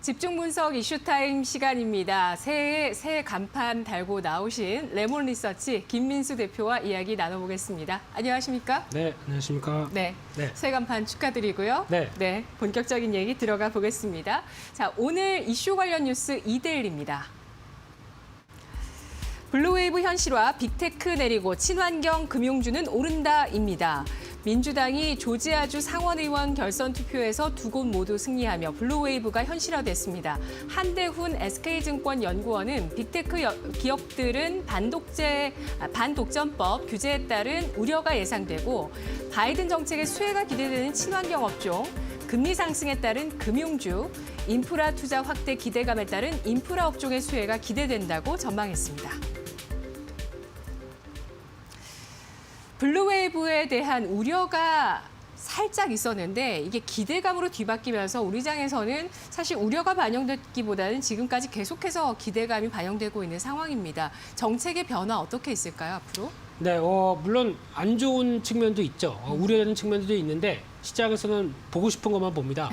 집중 분석 이슈타임 시간입니다. 새해 새 간판 달고 나오신 레몬 리서치 김민수 대표와 이야기 나눠보겠습니다. 안녕하십니까? 네, 안녕하십니까? 네, 네. 새 간판 축하드리고요. 네. 본격적인 얘기 들어가 보겠습니다. 자, 오늘 이슈 관련 뉴스 이데일입니다. 블루웨이브 현실화, 빅테크 내리고 친환경 금융주는 오른다입니다. 민주당이 조지아주 상원의원 결선 투표에서 두 곳 모두 승리하며 블루웨이브가 현실화됐습니다. 한대훈 SK증권 연구원은 빅테크 기업들은 반독점법 규제에 따른 우려가 예상되고 바이든 정책의 수혜가 기대되는 친환경 업종, 금리 상승에 따른 금융주, 인프라 투자 확대 기대감에 따른 인프라 업종의 수혜가 기대된다고 전망했습니다. 블루웨이브에 대한 우려가 살짝 있었는데 이게 기대감으로 뒤바뀌면서 우리 장에서는 사실 우려가 반영됐기보다는 지금까지 계속해서 기대감이 반영되고 있는 상황입니다. 정책의 변화 어떻게 있을까요, 앞으로? 네, 물론 안 좋은 측면도 있죠. 우려되는 측면도 있는데 시장에서는 보고 싶은 것만 봅니다.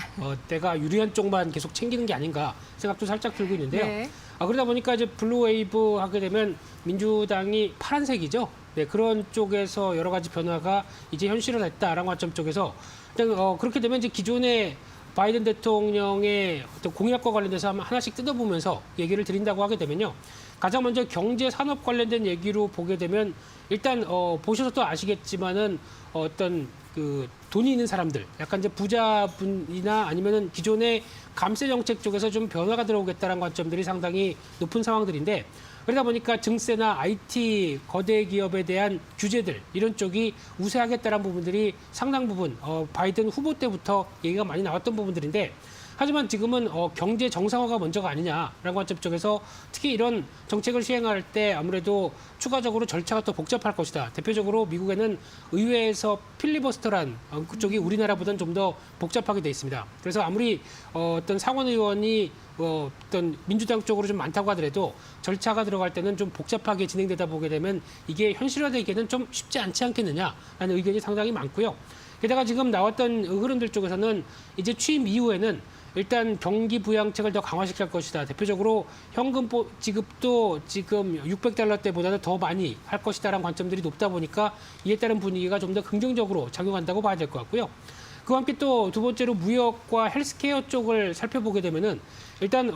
내가 유리한 쪽만 계속 챙기는 게 아닌가 생각도 살짝 들고 있는데요. 네. 그러다 보니까 이제 블루웨이브 하게 되면 민주당이 파란색이죠. 네, 그런 쪽에서 여러 가지 변화가 이제 현실화됐다라는 관점 쪽에서 일단 그렇게 되면 이제 기존의 바이든 대통령의 어떤 공약과 관련돼서 하나씩 뜯어보면서 얘기를 드린다고 하게 되면요. 가장 먼저 경제 산업 관련된 얘기로 보게 되면 일단 보셔서 또 아시겠지만은 어떤 그 돈이 있는 사람들, 약간 이제 부자분이나 아니면은 기존의 감세 정책 쪽에서 좀 변화가 들어오겠다는 관점들이 상당히 높은 상황들인데 그러다 보니까 증세나 IT 거대 기업에 대한 규제들 이런 쪽이 우세하겠다는 부분들이 상당 부분 바이든 후보 때부터 얘기가 많이 나왔던 부분들인데 하지만 지금은 경제 정상화가 먼저가 아니냐라는 관점 쪽에서 특히 이런 정책을 시행할 때 아무래도 추가적으로 절차가 또 복잡할 것이다. 대표적으로 미국에는 의회에서 필리버스터란 그쪽이 우리나라보다는 좀 더 복잡하게 돼 있습니다. 그래서 아무리 어떤 상원 의원이 어떤 민주당 쪽으로 좀 많다고 하더라도 절차가 들어갈 때는 좀 복잡하게 진행되다 보게 되면 이게 현실화되기에는 좀 쉽지 않지 않겠느냐라는 의견이 상당히 많고요. 게다가 지금 나왔던 흐름들 쪽에서는 이제 취임 이후에는 일단 경기 부양책을 더 강화시킬 것이다. 대표적으로 현금 지급도 지금 $600대보다는 더 많이 할 것이다라는 관점들이 높다 보니까 이에 따른 분위기가 좀 더 긍정적으로 작용한다고 봐야 될 것 같고요. 그와 함께 또 두 번째로 무역과 헬스케어 쪽을 살펴보게 되면은 일단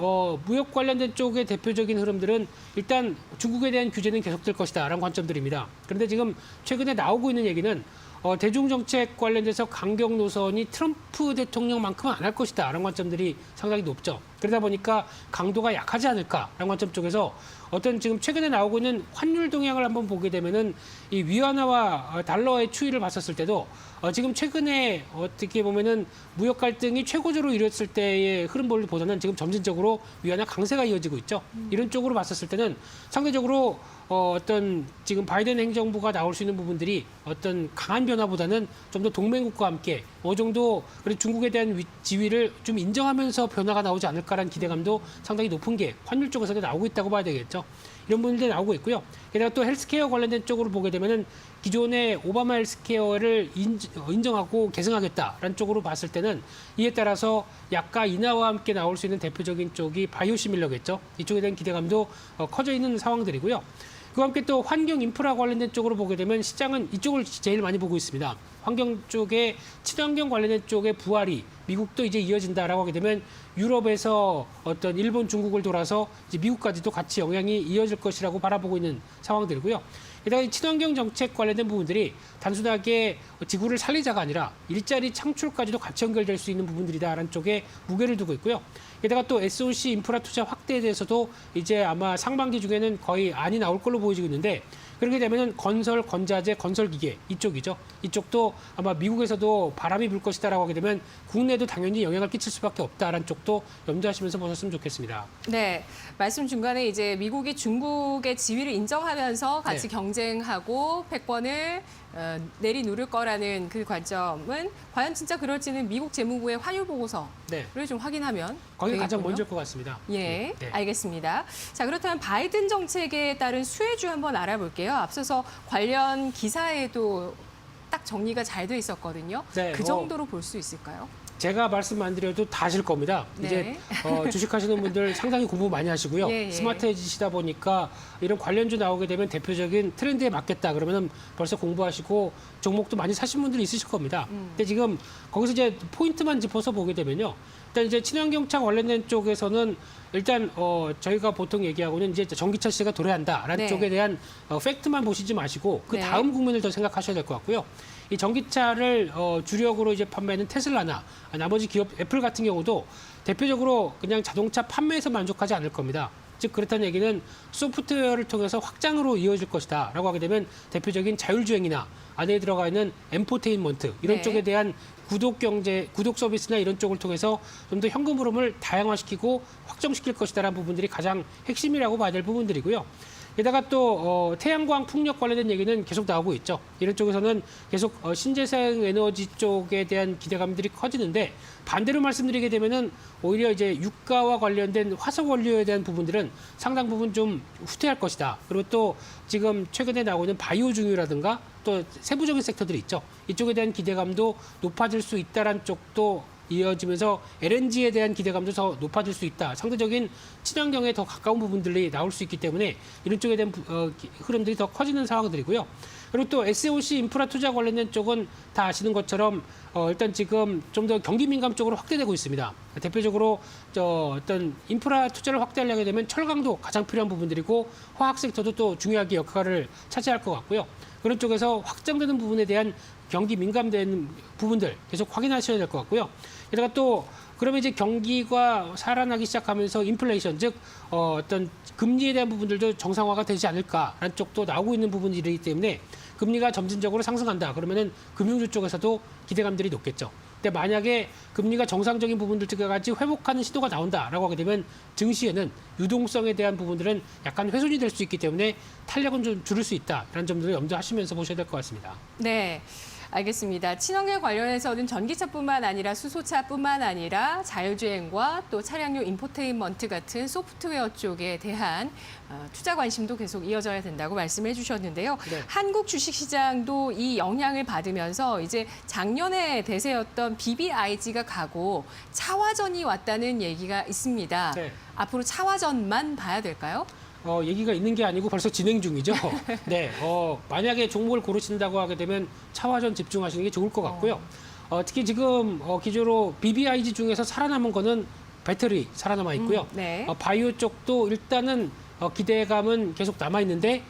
무역 관련된 쪽의 대표적인 흐름들은 일단 중국에 대한 규제는 계속될 것이다라는 관점들입니다. 그런데 지금 최근에 나오고 있는 얘기는 대중정책 관련돼서 강경 노선이 트럼프 대통령만큼은 안 할 것이다 라는 관점들이 상당히 높죠. 그러다 보니까 강도가 약하지 않을까라는 관점 쪽에서 어떤 지금 최근에 나오고 있는 환율 동향을 한번 보게 되면은 이 위안화와 달러의 추이를 봤었을 때도 지금 최근에 어떻게 보면은 무역 갈등이 최고조로 이뤘을 때의 흐름보다는 지금 점진적으로 위안화 강세가 이어지고 있죠. 이런 쪽으로 봤었을 때는 상대적으로 어떤 지금 바이든 행정부가 나올 수 있는 부분들이 어떤 강한 변화보다는 좀 더 동맹국과 함께 어느 정도 중국에 대한 지위를 좀 인정하면서 변화가 나오지 않을까라는 기대감도 상당히 높은 게 환율 쪽에서도 나오고 있다고 봐야 되겠죠. 이런 부분들이 나오고 있고요. 게다가 또 헬스케어 관련된 쪽으로 보게 되면은 기존의 오바마 헬스케어를 인정하고 계승하겠다라는 쪽으로 봤을 때는 이에 따라서 약가 인하와 함께 나올 수 있는 대표적인 쪽이 바이오시밀러겠죠. 이쪽에 대한 기대감도 커져 있는 상황들이고요. 그와 함께 또 환경 인프라 관련된 쪽으로 보게 되면 시장은 이쪽을 제일 많이 보고 있습니다. 환경 쪽에 친환경 관련된 쪽의 부활이 미국도 이제 이어진다라고 하게 되면 유럽에서 어떤 일본, 중국을 돌아서 이제 미국까지도 같이 영향이 이어질 것이라고 바라보고 있는 상황들이고요. 게다가 친환경 정책 관련된 부분들이 단순하게 지구를 살리자가 아니라 일자리 창출까지도 같이 연결될 수 있는 부분들이다라는 쪽에 무게를 두고 있고요. 게다가 또 SOC 인프라 투자 확대에 대해서도 이제 아마 상반기 중에는 거의 안이 나올 걸로 보여지고 있는데 그렇게 되면은 건설, 건자재, 건설기계 이쪽이죠. 이쪽도 아마 미국에서도 바람이 불 것이다라고 하게 되면 국내도 당연히 영향을 끼칠 수밖에 없다라는 쪽도 염두하시면서 보셨으면 좋겠습니다. 네, 말씀 중간에 이제 미국이 중국의 지위를 인정하면서 같이 경쟁하고 패권을 내리누를 거라는 그 관점은 과연 진짜 그럴지는 미국 재무부의 환율 보고서를 좀 확인하면 거기 가장 되겠군요. 먼저일 것 같습니다. 예, 알겠습니다. 자, 그렇다면 바이든 정책에 따른 수혜주 한번 알아볼게요. 앞서서 관련 기사에도 딱 정리가 잘 돼 있었거든요. 네, 그 정도로 볼 수 있을까요? 제가 말씀 안 드려도 다 아실 겁니다. 네. 이제 주식하시는 분들 상당히 공부 많이 하시고요. 예, 예. 스마트해지시다 보니까 이런 관련주 나오게 되면 대표적인 트렌드에 맞겠다 그러면 벌써 공부하시고 종목도 많이 사신 분들이 있으실 겁니다. 근데 지금 거기서 이제 포인트만 짚어서 보게 되면요. 일단 이제 친환경차 관련된 쪽에서는 일단 저희가 보통 얘기하고는 이제 전기차 시세가 도래한다라는 네. 쪽에 대한 팩트만 보시지 마시고 그 네. 다음 국면을 더 생각하셔야 될 것 같고요. 이 전기차를 주력으로 이제 판매하는 테슬라나 나머지 기업 애플 같은 경우도 대표적으로 그냥 자동차 판매에서 만족하지 않을 겁니다. 즉 그렇다는 얘기는 소프트웨어를 통해서 확장으로 이어질 것이다라고 하게 되면 대표적인 자율주행이나 안에 들어가 있는 엔포테인먼트 이런 네. 쪽에 대한 구독 경제, 구독 서비스나 이런 쪽을 통해서 좀 더 현금 흐름을 다양화시키고 확정시킬 것이다라는 부분들이 가장 핵심이라고 봐야 될 부분들이고요. 게다가 또 태양광 풍력 관련된 얘기는 계속 나오고 있죠. 이런 쪽에서는 계속 신재생 에너지 쪽에 대한 기대감들이 커지는데 반대로 말씀드리게 되면은 오히려 이제 유가와 관련된 화석 원료에 대한 부분들은 상당 부분 좀 후퇴할 것이다. 그리고 또 지금 최근에 나오는 바이오 중유라든가 또 세부적인 섹터들이 있죠. 이쪽에 대한 기대감도 높아질 수 있다라는 쪽도 이어지면서 LNG에 대한 기대감도 더 높아질 수 있다. 상대적인 친환경에 더 가까운 부분들이 나올 수 있기 때문에 이런 쪽에 대한 흐름들이 더 커지는 상황들이고요. 그리고 또 SOC 인프라 투자 관련된 쪽은 다 아시는 것처럼 일단 지금 좀 더 경기 민감 쪽으로 확대되고 있습니다. 대표적으로 어떤 인프라 투자를 확대하려게 되면 철강도 가장 필요한 부분들이고 화학 섹터도 또 중요하게 역할을 차지할 것 같고요. 그런 쪽에서 확장되는 부분에 대한 경기 민감된 부분들 계속 확인하셔야 될 것 같고요. 게다가 또 그러면 이제 경기가 살아나기 시작하면서 인플레이션 즉 어떤 금리에 대한 부분들도 정상화가 되지 않을까라는 쪽도 나오고 있는 부분이기 때문에 금리가 점진적으로 상승한다. 그러면은 금융주 쪽에서도 기대감들이 높겠죠. 근데 만약에 금리가 정상적인 부분들까지 회복하는 시도가 나온다라고 하게 되면 증시에는 유동성에 대한 부분들은 약간 훼손이 될 수 있기 때문에 탄력은 좀 줄일 수 있다라는 점들을 염두하시면서 보셔야 될 것 같습니다. 네. 알겠습니다. 친환경 관련해서는 전기차뿐만 아니라 수소차뿐만 아니라 자율주행과 또 차량용 인포테인먼트 같은 소프트웨어 쪽에 대한 투자 관심도 계속 이어져야 된다고 말씀해 주셨는데요. 네. 한국 주식시장도 이 영향을 받으면서 이제 작년에 대세였던 BBIG가 가고 차화전이 왔다는 얘기가 있습니다. 네. 앞으로 차화전만 봐야 될까요? 얘기가 있는 게 아니고 벌써 진행 중이죠. 네, 만약에 종목을 고르신다고 하게 되면 차화전 집중하시는 게 좋을 것 같고요. 특히 지금 기조로 BBIG 중에서 살아남은 거는 배터리 살아남아 있고요. 네. 바이오 쪽도 일단은 기대감은 계속 남아 있는데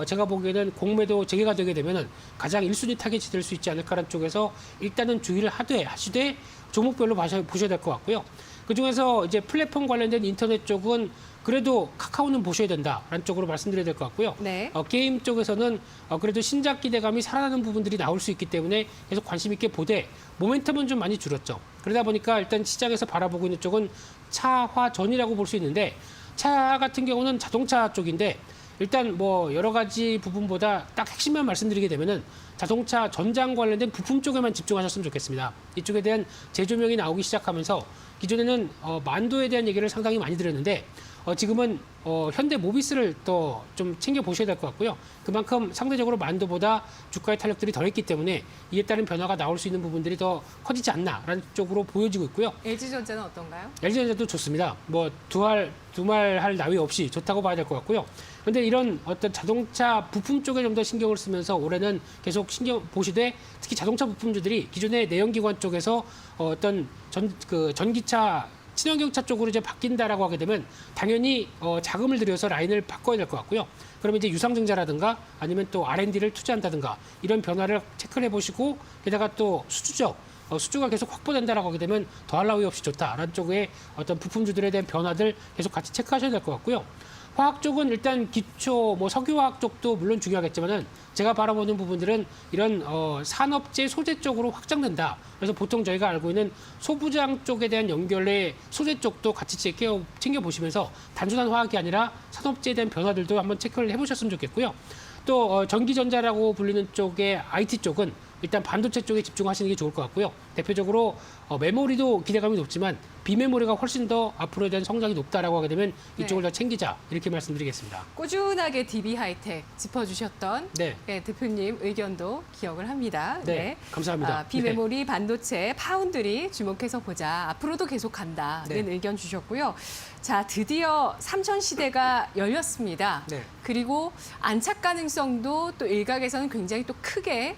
제가 보기에는 공매도 재개가 되게 되면은 가장 1순위 타겟이 될 수 있지 않을까라는 쪽에서 일단은 주의를 하시되 종목별로 보셔야 될 것 같고요. 그 중에서 이제 플랫폼 관련된 인터넷 쪽은 그래도 카카오는 보셔야 된다라는 쪽으로 말씀드려야 될 것 같고요. 네. 게임 쪽에서는 그래도 신작 기대감이 살아나는 부분들이 나올 수 있기 때문에 계속 관심 있게 보되 모멘텀은 좀 많이 줄었죠. 그러다 보니까 일단 시장에서 바라보고 있는 쪽은 차화전이라고 볼 수 있는데 차 같은 경우는 자동차 쪽인데 일단 뭐 여러 가지 부분보다 딱 핵심만 말씀드리게 되면은 자동차 전장 관련된 부품 쪽에만 집중하셨으면 좋겠습니다. 이쪽에 대한 재조명이 나오기 시작하면서 기존에는 만도에 대한 얘기를 상당히 많이 드렸는데 지금은 현대 모비스를 또 좀 챙겨 보셔야 될 것 같고요. 그만큼 상대적으로 만도보다 주가의 탄력들이 덜했기 때문에 이에 따른 변화가 나올 수 있는 부분들이 더 커지지 않나라는 쪽으로 보여지고 있고요. LG전자는 어떤가요? LG전자도 좋습니다. 뭐 두말 할 나위 없이 좋다고 봐야 될 것 같고요. 그런데 이런 어떤 자동차 부품 쪽에 좀 더 신경을 쓰면서 올해는 계속 신경 보시되 특히 자동차 부품주들이 기존의 내연기관 쪽에서 어떤 전기차 친환경차 쪽으로 이제 바뀐다라고 하게 되면 당연히 자금을 들여서 라인을 바꿔야 될 것 같고요. 그러면 이제 유상증자라든가 아니면 또 R&D를 투자한다든가 이런 변화를 체크를 해보시고 게다가 또 수주가 계속 확보된다라고 하게 되면 더할 나위 없이 좋다라는 쪽의 어떤 부품주들에 대한 변화들 계속 같이 체크하셔야 될 것 같고요. 화학 쪽은 일단 기초 석유화학 쪽도 물론 중요하겠지만은 제가 바라보는 부분들은 이런 산업재 소재 쪽으로 확장된다. 그래서 보통 저희가 알고 있는 소부장 쪽에 대한 연결의 소재 쪽도 같이 챙겨 보시면서 단순한 화학이 아니라 산업재에 대한 변화들도 한번 체크를 해보셨으면 좋겠고요. 또 전기전자라고 불리는 쪽의 IT 쪽은 일단 반도체 쪽에 집중하시는 게 좋을 것 같고요. 대표적으로 메모리도 기대감이 높지만 비메모리가 훨씬 더 앞으로에 대한 성장이 높다라고 하게 되면 이쪽을 더 챙기자 이렇게 말씀드리겠습니다. 꾸준하게 DB 하이텍 짚어주셨던 네. 네, 대표님 의견도 기억을 합니다. 네, 감사합니다. 비메모리, 반도체, 파운드리 주목해서 보자. 앞으로도 계속 간다는 네. 의견 주셨고요. 자, 드디어 삼천 시대가 열렸습니다. 네. 그리고 안착 가능성도 또 일각에서는 굉장히 또 크게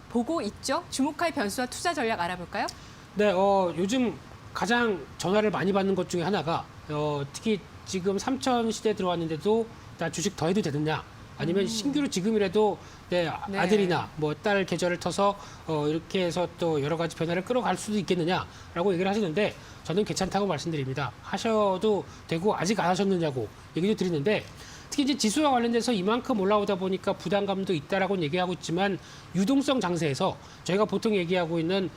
보고 있죠. 주목할 변수와 투자 전략 알아볼까요? 네, 요즘 가장 전화를 많이 받는 것 중에 하나가 특히 지금 삼천 시대에 들어왔는데도 나 주식 더 해도 되느냐 아니면 신규로 지금이라도 내 네. 아들이나 뭐 딸 계좌를 터서 이렇게 해서 또 여러 가지 변화를 끌어갈 수도 있겠느냐라고 얘기를 하시는데 저는 괜찮다고 말씀드립니다. 하셔도 되고 아직 안 하셨느냐고 얘기도 드리는데 특히 이제 지수와 관련돼서 이만큼 올라오다 보니까 부담감도 있다라고 얘기하고 있지만 유동성 장세에서 저희가 보통 얘기하고 있는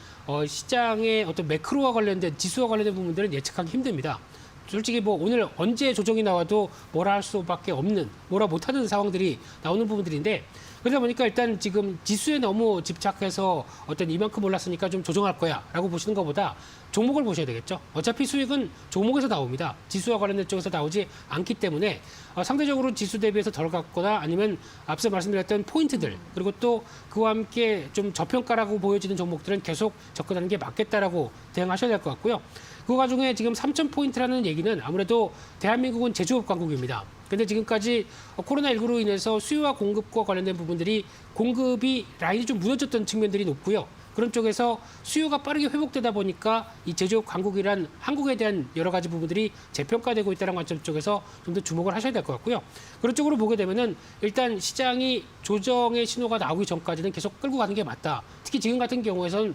시장의 어떤 매크로와 관련된 지수와 관련된 부분들은 예측하기 힘듭니다. 솔직히 뭐 오늘 언제 조정이 나와도 뭐라 할 수밖에 없는, 뭐라 못하는 상황들이 나오는 부분들인데 그러다 보니까 일단 지금 지수에 너무 집착해서 어떤 이만큼 올랐으니까 좀 조정할 거야라고 보시는 것보다 종목을 보셔야 되겠죠. 어차피 수익은 종목에서 나옵니다. 지수와 관련된 쪽에서 나오지 않기 때문에 상대적으로 지수 대비해서 덜 갔거나 아니면 앞서 말씀드렸던 포인트들 그리고 또 그와 함께 좀 저평가라고 보여지는 종목들은 계속 접근하는 게 맞겠다라고 대응하셔야 될 것 같고요. 그 와중에 지금 3,000포인트라는 얘기는 아무래도 대한민국은 제조업 강국입니다. 근데 지금까지 코로나19로 인해서 수요와 공급과 관련된 부분들이 공급이 라인이 좀 무너졌던 측면들이 높고요. 그런 쪽에서 수요가 빠르게 회복되다 보니까 이 제조업 강국이란 한국에 대한 여러 가지 부분들이 재평가되고 있다는 관점 쪽에서 좀 더 주목을 하셔야 될 것 같고요. 그런 쪽으로 보게 되면은 일단 시장이 조정의 신호가 나오기 전까지는 계속 끌고 가는 게 맞다. 특히 지금 같은 경우에선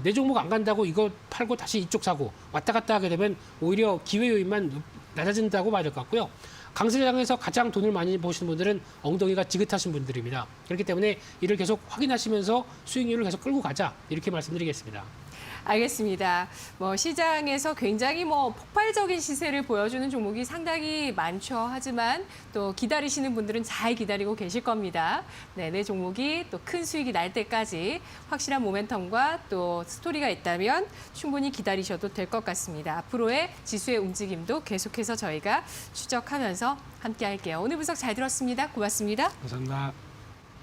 내 종목 안 간다고 이거 팔고 다시 이쪽 사고 왔다 갔다 하게 되면 오히려 기회 요인만 낮아진다고 봐야 될 것 같고요. 강세장에서 가장 돈을 많이 버시는 분들은 엉덩이가 지긋하신 분들입니다. 그렇기 때문에 이를 계속 확인하시면서 수익률을 계속 끌고 가자 이렇게 말씀드리겠습니다. 알겠습니다. 시장에서 굉장히 폭발적인 시세를 보여주는 종목이 상당히 많죠. 하지만 또 기다리시는 분들은 잘 기다리고 계실 겁니다. 네, 내 종목이 또 큰 수익이 날 때까지 확실한 모멘텀과 또 스토리가 있다면 충분히 기다리셔도 될 것 같습니다. 앞으로의 지수의 움직임도 계속해서 저희가 추적하면서 함께 할게요. 오늘 분석 잘 들었습니다. 고맙습니다. 감사합니다.